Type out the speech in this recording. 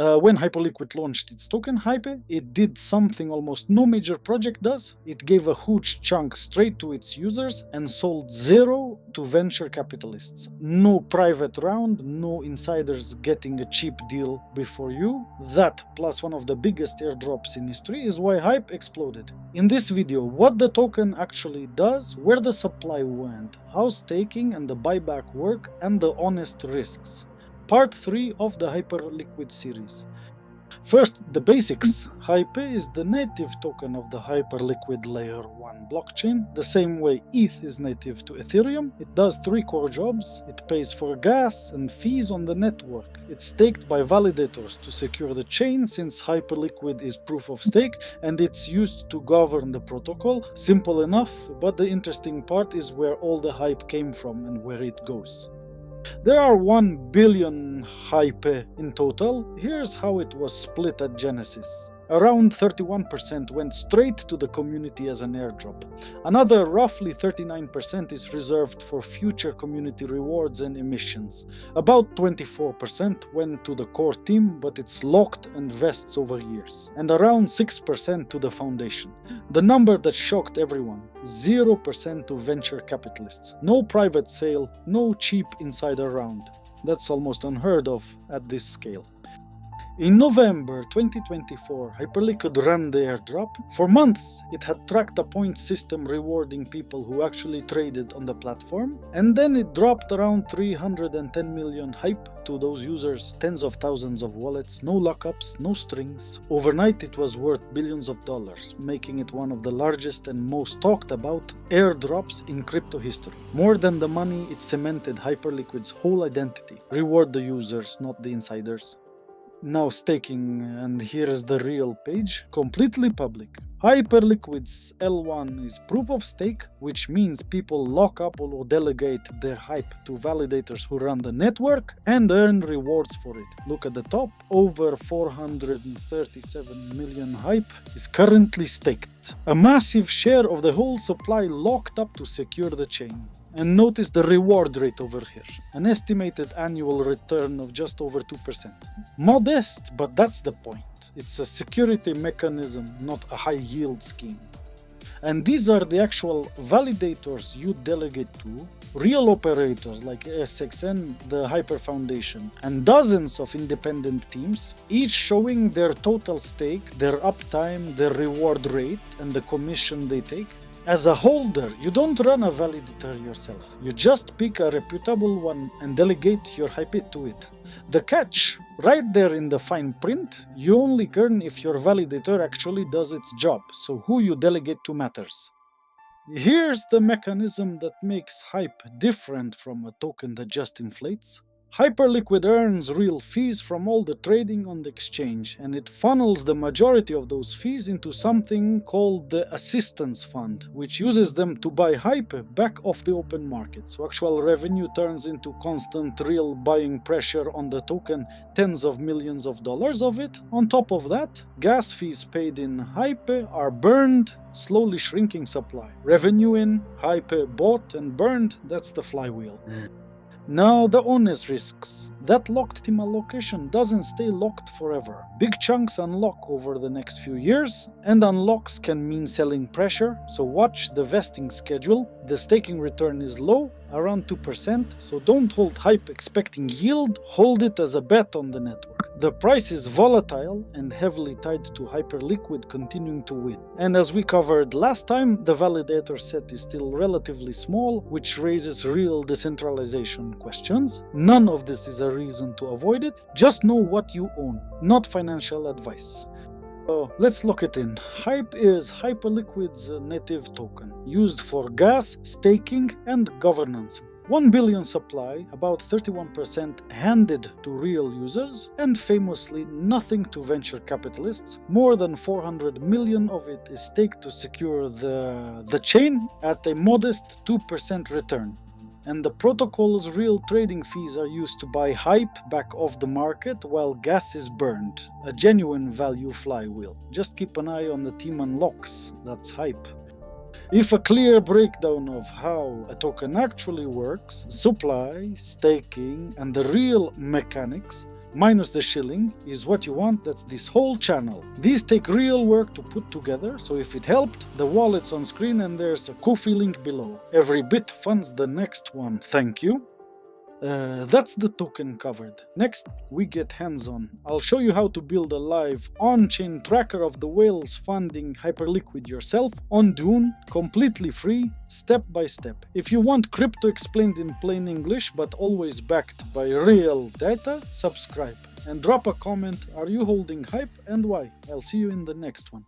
When Hyperliquid launched its token HYPE, it did something almost no major project does. It gave a huge chunk straight to its users and sold zero to venture capitalists. No private round, no insiders getting a cheap deal before you. That, plus one of the biggest airdrops in history, is why HYPE exploded. In this video, what the token actually does, where the supply went, how staking and the buyback work, and the honest risks. Part 3 of the Hyperliquid series. First, the basics. HYPE is the native token of the Hyperliquid Layer 1 blockchain. The same way ETH is native to Ethereum, it does 3 core jobs. It pays for gas and fees on the network. It's staked by validators to secure the chain, since Hyperliquid is proof of stake, and it's used to govern the protocol. Simple enough, but the interesting part is where all the hype came from and where it goes. There are 1 billion HYPE in total. Here's how it was split at Genesis. Around 31% went straight to the community as an airdrop. Another roughly 39% is reserved for future community rewards and emissions. About 24% went to the core team, but it's locked and vests over years. And around 6% to the foundation. The number that shocked everyone: 0% to venture capitalists. No private sale, no cheap insider round. That's almost unheard of at this scale. In November 2024, Hyperliquid ran the airdrop. For months, it had tracked a point system rewarding people who actually traded on the platform, and then it dropped around 310 million HYPE to those users, tens of thousands of wallets, no lockups, no strings. Overnight, it was worth billions of dollars, making it one of the largest and most talked about airdrops in crypto history. More than the money, it cemented Hyperliquid's whole identity. Reward the users, not the insiders. Now staking, and here is the real page, completely public. Hyperliquid's L1 is proof of stake, which means people lock up or delegate their HYPE to validators who run the network and earn rewards for it. Look at the top, over 437 million HYPE is currently staked. A massive share of the whole supply locked up to secure the chain. And notice the reward rate over here, an estimated annual return of just over 2%. Modest, but that's the point. It's a security mechanism, not a high-yield scheme. And these are the actual validators you delegate to, real operators like SXN, the Hyper Foundation, and dozens of independent teams, each showing their total stake, their uptime, their reward rate, and the commission they take. As a holder, you don't run a validator yourself. You just pick a reputable one and delegate your HYPE to it. The catch, right there in the fine print, you only earn if your validator actually does its job, so who you delegate to matters. Here's the mechanism that makes HYPE different from a token that just inflates. Hyperliquid earns real fees from all the trading on the exchange, and it funnels the majority of those fees into something called the assistance fund, which uses them to buy HYPE back off the open market. So actual revenue turns into constant real buying pressure on the token, tens of millions of dollars of it. On top of that, gas fees paid in HYPE are burned, slowly shrinking supply. Revenue in, HYPE bought and burned, that's the flywheel. Now the honest risks. That locked team allocation doesn't stay locked forever. Big chunks unlock over the next few years, and unlocks can mean selling pressure, so watch the vesting schedule. The staking return is low, around 2%, so don't hold HYPE expecting yield, hold it as a bet on the network. The price is volatile and heavily tied to Hyperliquid continuing to win. And as we covered last time, the validator set is still relatively small, which raises real decentralization questions. None of this is a reason to avoid it. Just know what you own, not financial advice. So let's lock it in. HYPE is Hyperliquid's native token, used for gas, staking, and governance. 1 billion supply, about 31% handed to real users, and famously nothing to venture capitalists. More than 400 million of it is staked to secure the chain at a modest 2% return. And the protocol's real trading fees are used to buy HYPE back off the market while gas is burned. A genuine value flywheel. Just keep an eye on the team unlocks, that's HYPE. If a clear breakdown of how a token actually works, supply, staking, and the real mechanics, minus the shilling is what you want. That's this whole channel. These take real work to put together, so if it helped, the wallet's on screen and there's a Ko-fi link below. Every bit funds the next one. Thank you. That's the token covered. Next, we get hands-on. I'll show you how to build a live on-chain tracker of the whales funding Hyperliquid yourself on Dune, completely free, step by step. If you want crypto explained in plain English but always backed by real data, subscribe and drop a comment. Are you holding Hype and why? I'll see you in the next one.